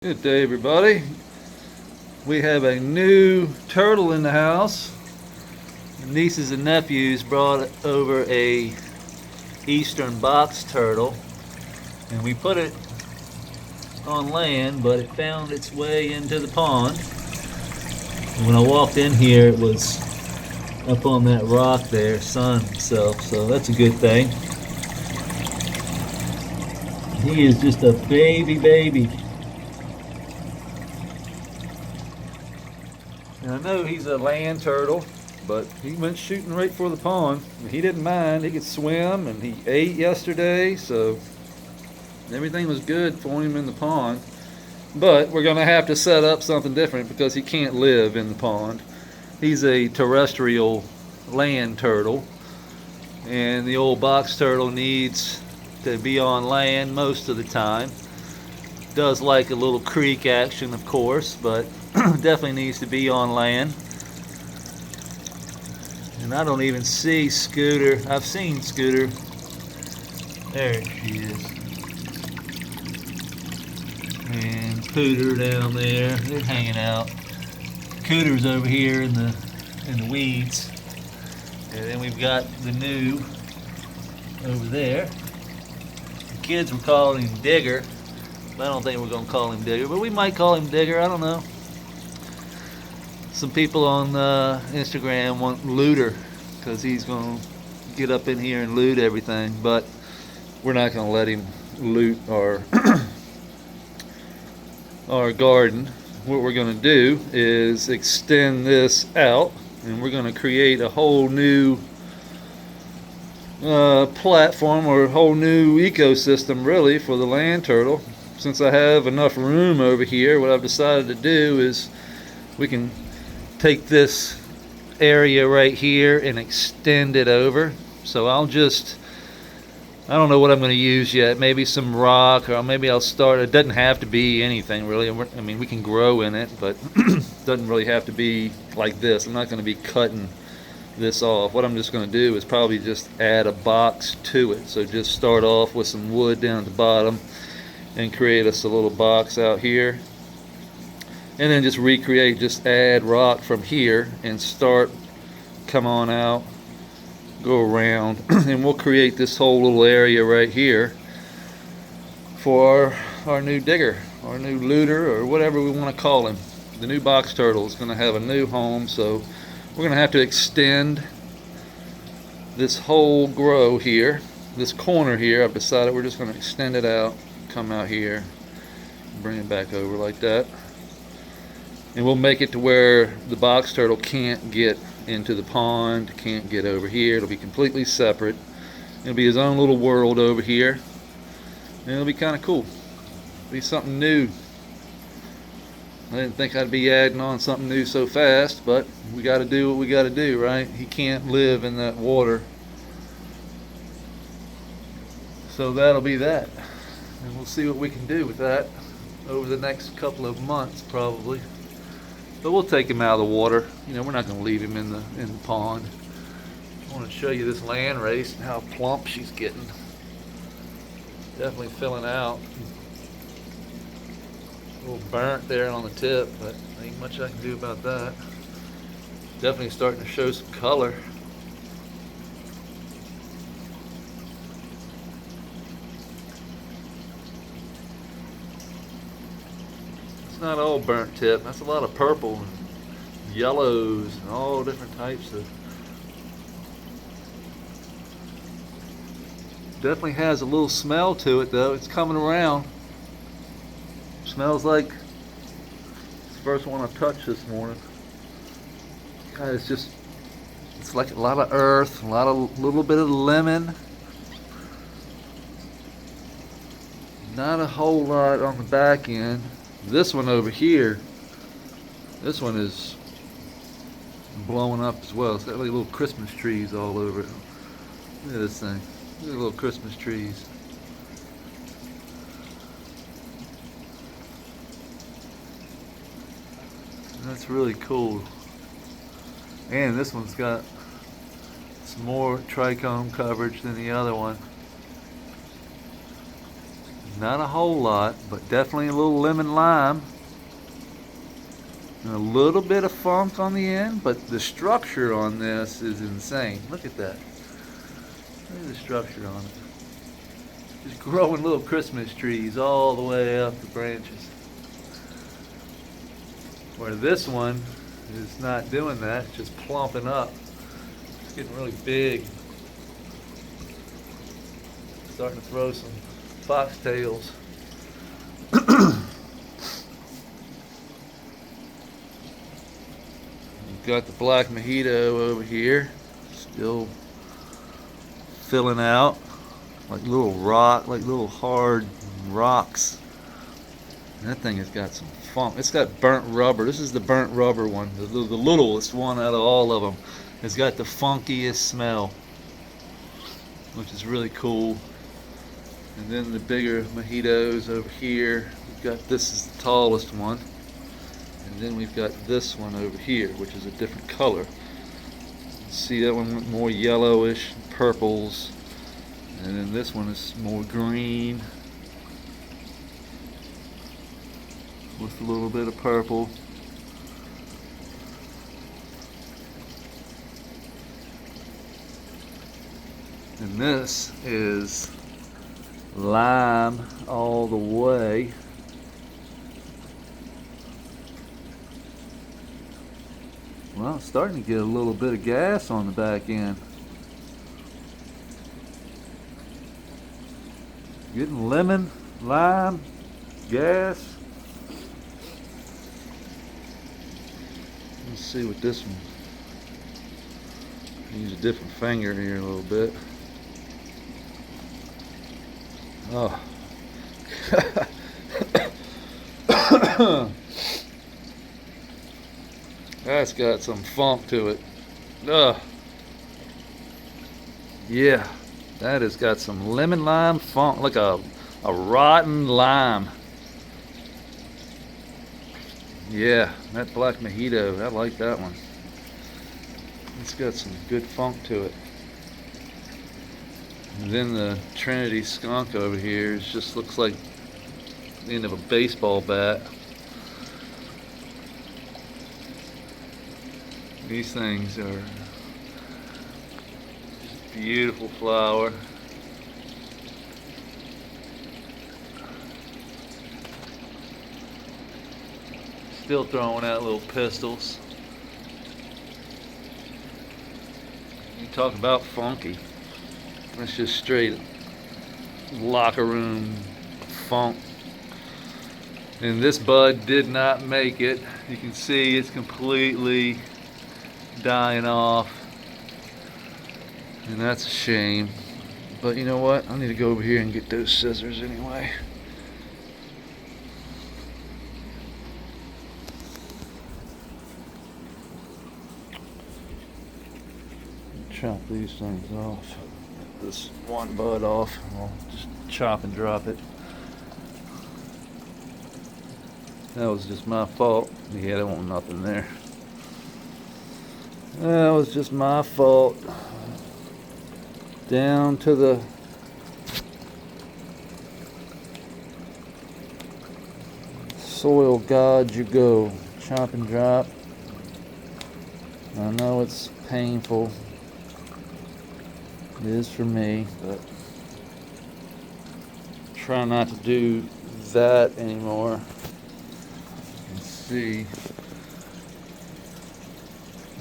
Good day, everybody. We have a new turtle in the house. The nieces and nephews brought over a eastern box turtle, and we put it on land, but it found its way into the pond. And when I walked in here, it was up on that rock there, sunning himself, so that's a good thing. He is just a baby. And I know he's a land turtle, but he went shooting right for the pond. He didn't mind. He could swim, and he ate yesterday, so everything was good for him in the pond. But we're going to have to set up something different because he can't live in the pond. He's a terrestrial land turtle, and the old box turtle needs to be on land most of the time. Does like a little creek action, of course, but definitely needs to be on land. And I don't even see Scooter. I've seen Scooter. There she is. And Pooter down there. They're hanging out. Cooter's over here in the weeds. And then we've got the new over there. The kids were calling him Digger. I don't think we're going to call him Digger, but we might call him Digger. I don't know. Some people on Instagram want Looter because he's going to get up in here and loot everything, but we're not going to let him loot our our garden. What we're going to do is extend this out, and we're going to create a whole new platform or a whole new ecosystem really for the land turtle. Since I have enough room over here, what I've decided to do is we can take this area right here and extend it over. So I don't know what I'm going to use yet. Maybe some rock, or maybe I'll start. It doesn't have to be anything really. I mean, we can grow in it, but it doesn't really have to be like this. I'm not going to be cutting this off. What I'm just going to do is probably just add a box to it. So just start off with some wood down at the bottom and create us a little box out here, and then just recreate, just add rock from here and start, come on out, go around, and we'll create this whole little area right here for our new digger, our new looter, or whatever we want to call him. The new box turtle is going to have a new home, so we're going to have to extend this whole grow here, this corner here. I've decided we're just going to extend it out, come out here, bring it back over like that, and we'll make it to where the box turtle can't get into the pond, can't get over here. It'll be completely separate. It'll be his own little world over here, and it'll be kind of cool. It'll be something new. I didn't think I'd be adding on something new so fast, but we got to do what we got to do, right? He can't live in that water, so that'll be that. And we'll see what we can do with that over the next couple of months probably. But we'll take him out of the water. You know, we're not going to leave him in the pond. I want to show you this Landrace and how plump she's getting. Definitely filling out. A little burnt there on the tip, but ain't much I can do about that. Definitely starting to show some color. Not all burnt tip. That's a lot of purple and yellows and all different types of. Definitely has a little smell to it though. It's coming around. Smells like it's the first one I touched this morning. God, it's like a lot of earth, a little bit of lemon. Not a whole lot on the back end. This one over here, this one is blowing up as well. It's got like little Christmas trees all over it. Look at this thing. Look at the little Christmas trees. That's really cool. And this one's got some more trichome coverage than the other one. Not a whole lot, but definitely a little lemon lime. And a little bit of funk on the end, but the structure on this is insane. Look at that. Look at the structure on it. Just growing little Christmas trees all the way up the branches. Where this one is not doing that, it's just plumping up. It's getting really big. Starting to throw some foxtails. We've got the black mojito over here, still filling out like little hard rocks. And that thing has got some funk. It's got burnt rubber. This is the burnt rubber one, the littlest one out of all of them. It's got the funkiest smell, which is really cool. And then the bigger mojitos over here. We've got, this is the tallest one. And then we've got this one over here, which is a different color. See, that one went more yellowish, purples. And then this one is more green with a little bit of purple. And this is lime all the way. Well, it's starting to get a little bit of gas on the back end. Getting lemon, lime, gas. Let's see what this one. Use a different finger here a little bit. Oh. That's got some funk to it. Yeah, that has got some lemon lime funk, like a rotten lime. Yeah, that black mojito, I like that one. It's got some good funk to it. And then the Trinity skunk over here just looks like the end of a baseball bat. These things are just beautiful flower. Still throwing out little pistils. You talk about funky. That's just straight locker room funk. And this bud did not make it. You can see it's completely dying off. And that's a shame. But you know what? I need to go over here and get those scissors anyway. Chop these things off. This one bud off. I'll just chop and drop it. That was just my fault. Yeah, there wasn't nothing there. That was just my fault. Down to the soil god you go. Chop and drop. I know it's painful. It is for me, but try not to do that anymore. Let's see.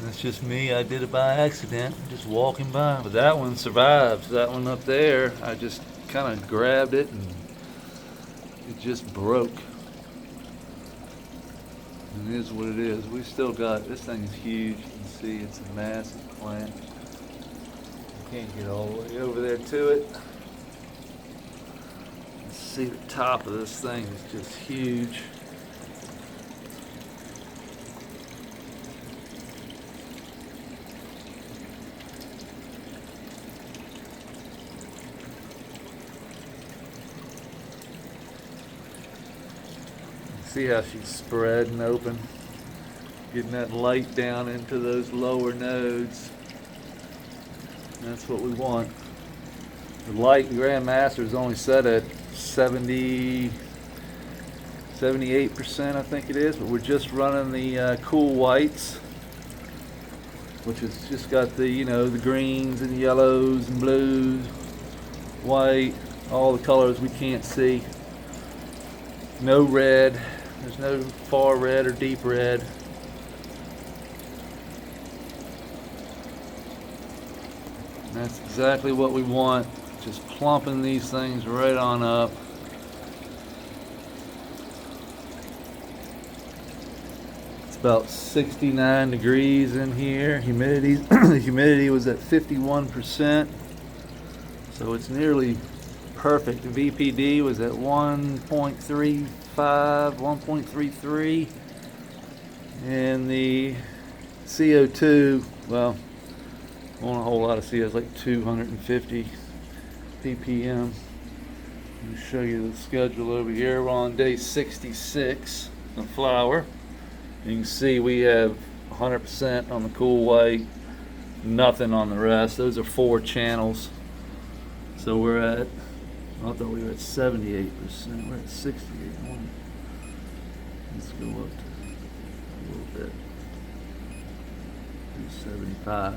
That's just me. I did it by accident, just walking by. But that one survived. That one up there, I just kind of grabbed it and it just broke. And it is what it is. We still got, this thing is huge. You can see it's a massive plant. Can't get all the way over there to it. Let's see, the top of this thing is just huge. See how she's spread and open, getting that light down into those lower nodes. That's what we want. The light, the Grandmaster is only set at 78% I think it is, but we're just running the cool whites, which has just got the, you know, the greens and yellows and blues, white, all the colors we can't see. No red, there's no far red or deep red. And that's exactly what we want, just plumping these things right on up. It's about 69 degrees in here. Humidity, the humidity was at 51%, so it's nearly perfect. The VPD was at 1.35, 1.33, and the CO2, well, on a whole lot of CO, it's like 250 ppm. Let me show you the schedule over here. We're on day 66 of flower. You can see we have 100% on the cool white, nothing on the rest. Those are 4 channels. So we're at, I thought we were at 78%. We're at 68. Let's go up to a little bit. 75. I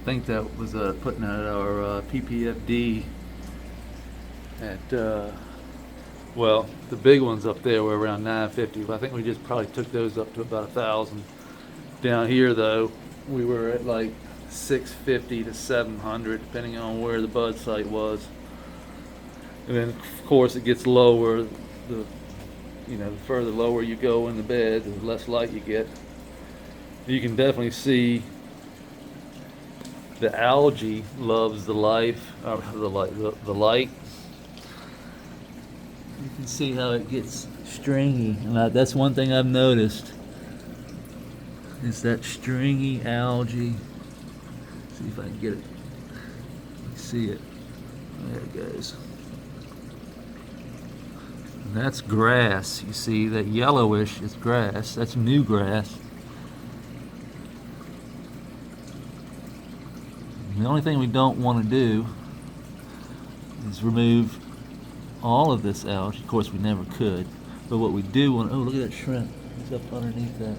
think that was putting out our PPFD at, well, the big ones up there were around 950, but I think we just probably took those up to about 1,000. Down here, though, we were at like 650 to 700, depending on where the bud site was. And then, of course, it gets lower. The further lower you go in the bed, the less light you get. You can definitely see the algae loves the light. You can see how it gets stringy, and that's one thing I've noticed. Is that stringy algae. See if I can get it. See it. There it goes. And that's grass. You see that yellowish is grass. That's new grass. The only thing we don't want to do is remove all of this algae. Of course, we never could. But what we do want, oh, look at that shrimp. It's up underneath that.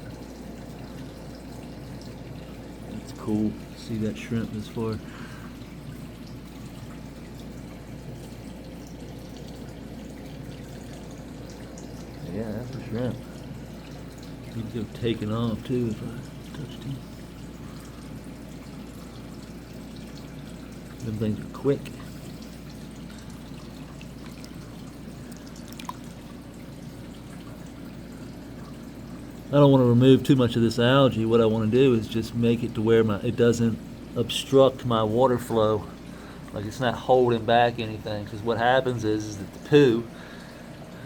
That's cool. See that shrimp as far. Yeah, that's a shrimp. He'd go taking off too if I touched him. Them things are quick. I don't want to remove too much of this algae. What I want to do is just make it to where it doesn't obstruct my water flow. Like it's not holding back anything. Because what happens is that the poo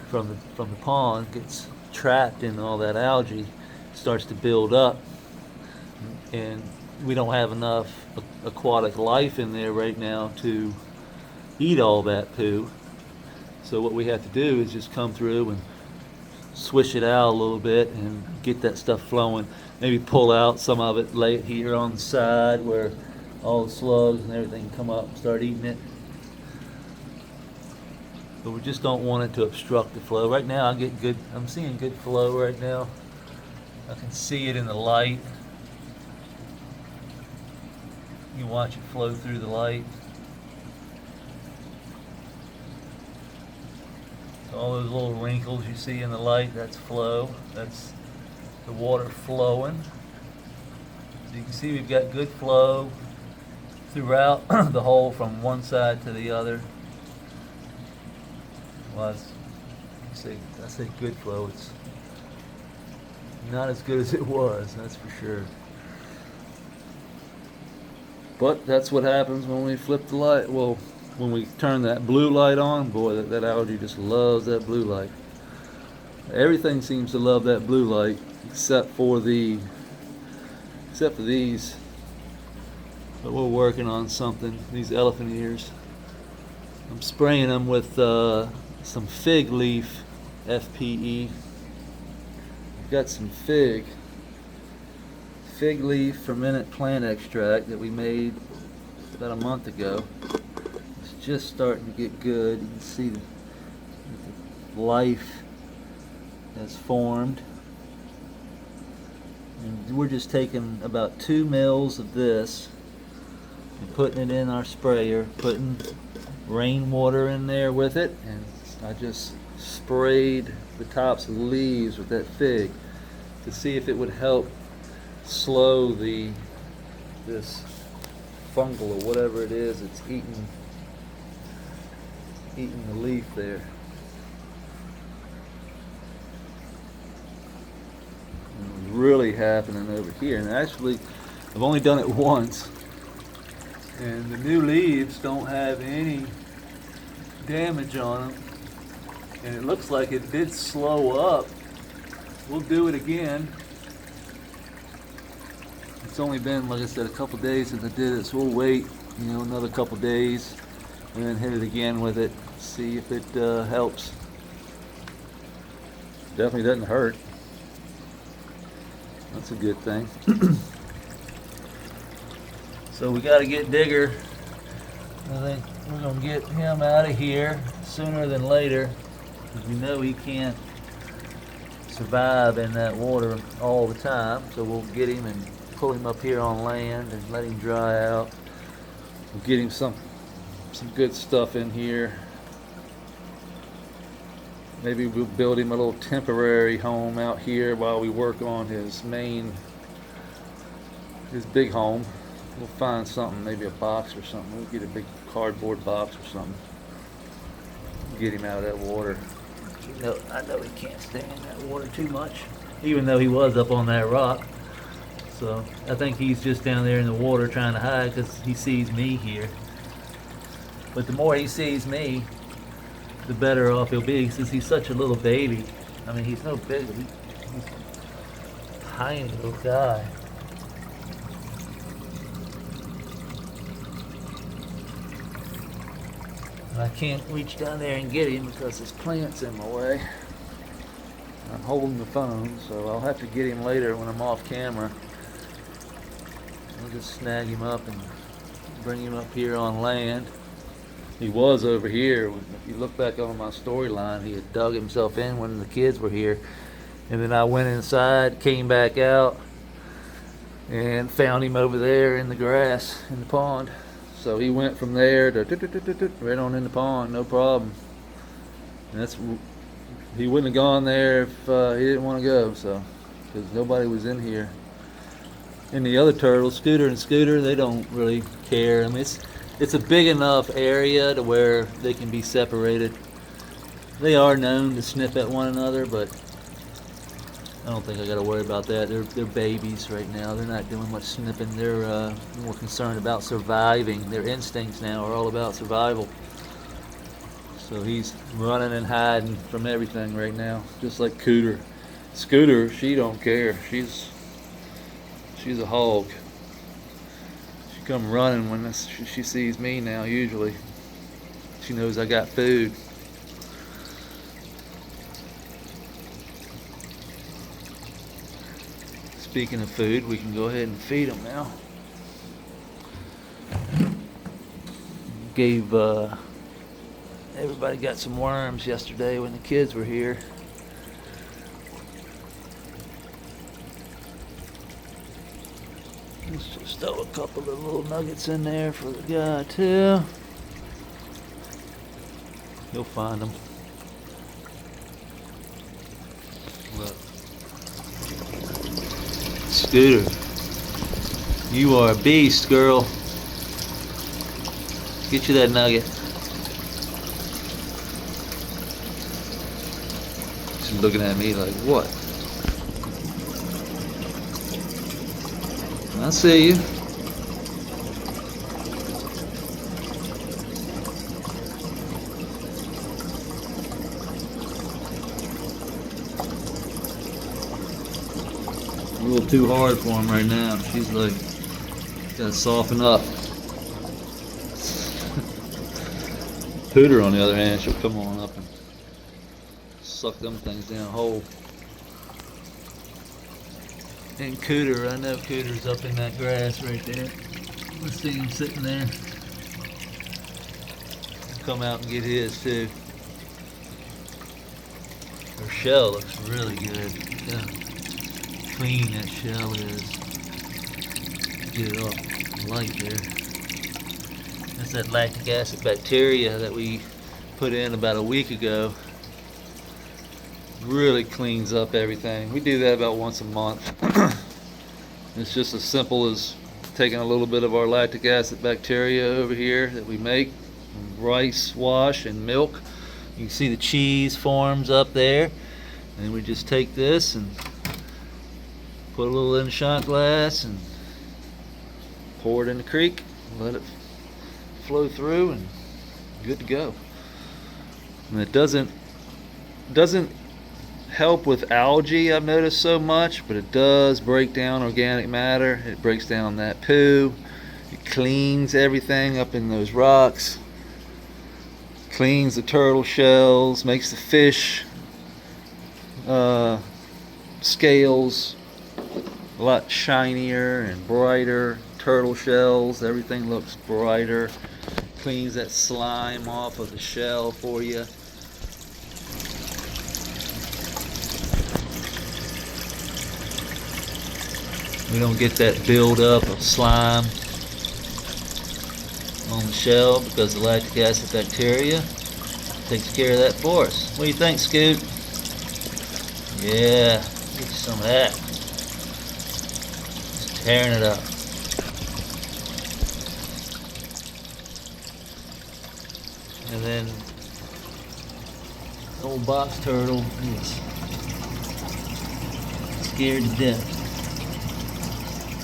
from the pond gets trapped in all that algae, starts to build up, and we don't have enough aquatic life in there right now to eat all that poo. So what we have to do is just come through and swish it out a little bit and get that stuff flowing. Maybe pull out some of it, lay it here on the side where all the slugs and everything come up and start eating it. But we just don't want it to obstruct the flow. Right now I'm seeing good flow right now. I can see it in the light. You watch it flow through the light. So all those little wrinkles you see in the light, that's flow. That's the water flowing. So you can see we've got good flow throughout the hole from one side to the other. Well, I say good flow. It's not as good as it was, that's for sure. But that's what happens when we flip the light. Well, when we turn that blue light on, boy, that algae just loves that blue light. Everything seems to love that blue light except for these. But we're working on something. These elephant ears. I'm spraying them with some fig leaf FPE. I've got some fig leaf fermented plant extract that we made about a month ago. It's just starting to get good. You can see life has formed. And we're just taking about 2 mils of this and putting it in our sprayer, putting rainwater in there with it, and I just sprayed the tops of the leaves with that fig to see if it would help slow this fungal or whatever it is that's eating the leaf there. And it was really happening over here, and actually I've only done it once, and the new leaves don't have any damage on them, and it looks like it did slow up. We'll do it again. It's only been, like I said, a couple days since I did it, so we'll wait, another couple days and then hit it again with it, see if it helps. Definitely doesn't hurt. That's a good thing. So we got to get Digger. I think we're going to get him out of here sooner than later, because we know he can't survive in that water all the time. So we'll get him and pull him up here on land and let him dry out. We'll get him some good stuff in here. Maybe we'll build him a little temporary home out here while we work on his big home. We'll find something, maybe a box or something. We'll get a big cardboard box or something. Get him out of that water. I know he can't stand that water too much, even though he was up on that rock. So I think he's just down there in the water trying to hide because he sees me here. But the more he sees me, the better off he'll be, since he's such a little baby. I mean, he's no big, he's a tiny little guy. And I can't reach down there and get him because his plant's in my way. I'm holding the phone, so I'll have to get him later when I'm off camera. I'll just snag him up and bring him up here on land. He was over here. If you look back on my storyline, he had dug himself in when the kids were here. And then I went inside, came back out, and found him over there in the grass in the pond. So he went from there to right on in the pond, no problem. And he wouldn't have gone there if he didn't want to go, so, because nobody was in here. And the other turtles, Scooter, they don't really care. I mean, it's a big enough area to where they can be separated. They are known to sniff at one another, but I don't think I got to worry about that. They're babies right now. They're not doing much sniffing. They're more concerned about surviving. Their instincts now are all about survival. So he's running and hiding from everything right now, just like Cooter. Scooter, she don't care. She's a hog. She come running when she sees me now. Usually, she knows I got food. Speaking of food, we can go ahead and feed them now. Gave everybody got some worms yesterday when the kids were here. Let's just throw a couple of little nuggets in there for the guy too. You'll find them. Look. Scooter, you are a beast, girl. Get you that nugget. She's looking at me like, what? I see you. A little too hard for him right now. She's like, gotta soften up. Pooter, on the other hand, she'll come on up and suck them things down whole. And Cooter, I know Cooter's up in that grass right there. Let's see him sitting there. Come out and get his too. Her shell looks really good. Look how clean that shell is. Get it off light there. That's that lactic acid bacteria that we put in about a week ago. Really cleans up everything. We do that about once a month. It's just as simple as taking a little bit of our lactic acid bacteria over here that we make from rice wash and milk. You can see the cheese forms up there, and we just take this and put a little in the shot glass and pour it in the creek, let it flow through, and good to go. And it doesn't help with algae, I've noticed so much, but it does break down organic matter. It breaks down that poo. It cleans everything up in those rocks, cleans the turtle shells, makes the fish scales a lot shinier and brighter. Turtle shells, everything looks brighter. Cleans that slime off of the shell for you. We don't get that buildup of slime on the shell because the lactic acid bacteria takes care of that for us. What do you think, Scoot? Yeah, get you some of that. Just tearing it up. And then old box turtle is scared to death.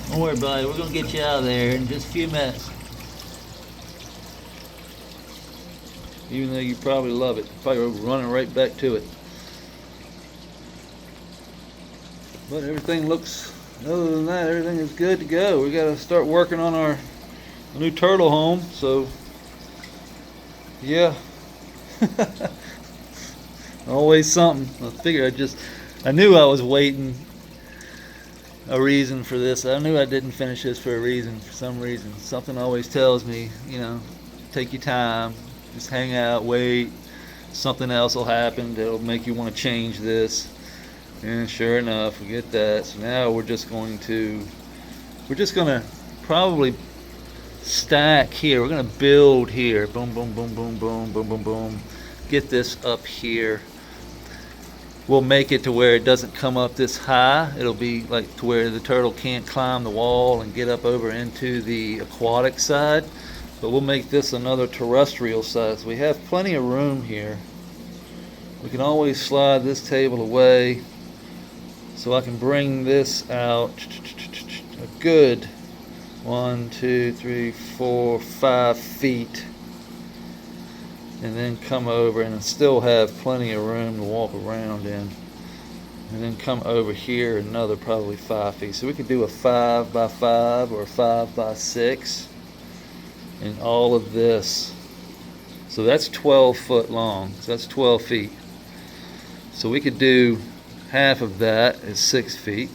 Don't worry, buddy. We're gonna get you out of there in just a few minutes. Even though you probably love it, probably running right back to it. But everything looks, other than that, everything is good to go. We gotta start working on our new turtle home. So, yeah. Always something. I figured I knew I was waiting a reason for this. I knew I didn't finish this for a reason, for some reason. Something always tells me, you know, take your time, just hang out, wait. Something else will happen that'll make you want to change this. And sure enough, we get that. So now we're just going to probably stack here. We're gonna build here. Boom, boom, boom, boom, boom, boom, boom, boom. Get this up here. We'll make it to where it doesn't come up this high. It'll be like to where the turtle can't climb the wall and get up over into the aquatic side. But we'll make this another terrestrial side. So we have plenty of room here. We can always slide this table away so I can bring this out a good 1, 2, 3, 4, 5 feet. And then come over and still have plenty of room to walk around in. And then come over here another probably 5 feet. So we could do a 5 by 5 or a 5 by 6. And all of this. So that's 12 foot long. So that's 12 feet. So we could do half of that is 6 feet.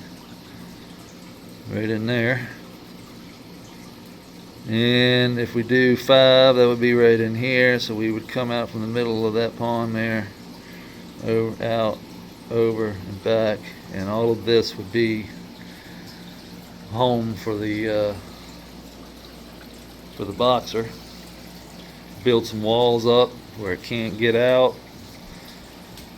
Right in there. And if we do 5, that would be right in here. So we would come out from the middle of that pond there, out, over, and back. And all of this would be home for the boxer. Build some walls up where it can't get out.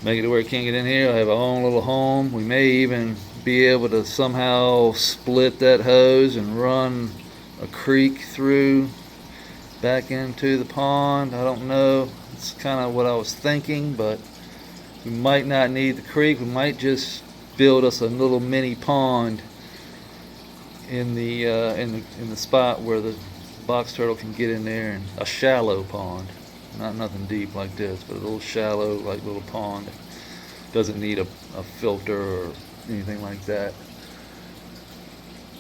Make it to where it can't get in here. I have our own little home. We may even be able to somehow split that hose and run a creek through back into the pond. I don't know. It's kind of what I was thinking, but we might not need the creek. We might just build us a little mini pond in the spot where the box turtle can get in there, and a shallow pond, not nothing deep like this, but a little shallow like little pond. Doesn't need a filter or anything like that.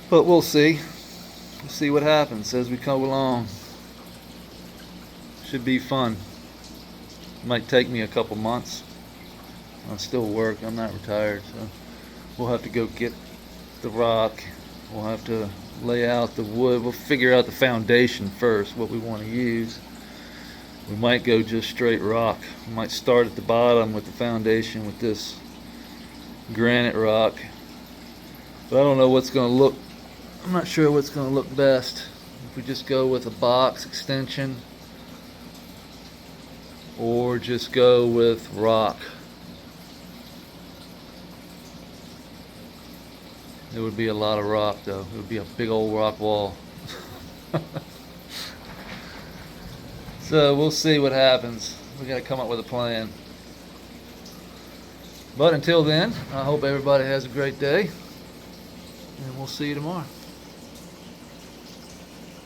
But we'll see. We'll see what happens as we come along. Should be fun. Might take me a couple months. I'll still work. I'm not retired, so we'll have to go get the rock. We'll have to lay out the wood. We'll figure out the foundation first, what we want to use. we might go just straight rock. We might start at the bottom with the foundation with this granite rock. But I don't know what's going to look, I'm not sure what's going to look best. If we just go with a box extension or just go with rock. It would be a lot of rock though. It would be a big old rock wall. So we'll see what happens. We got to come up with a plan. But until then, I hope everybody has a great day, and we'll see you tomorrow.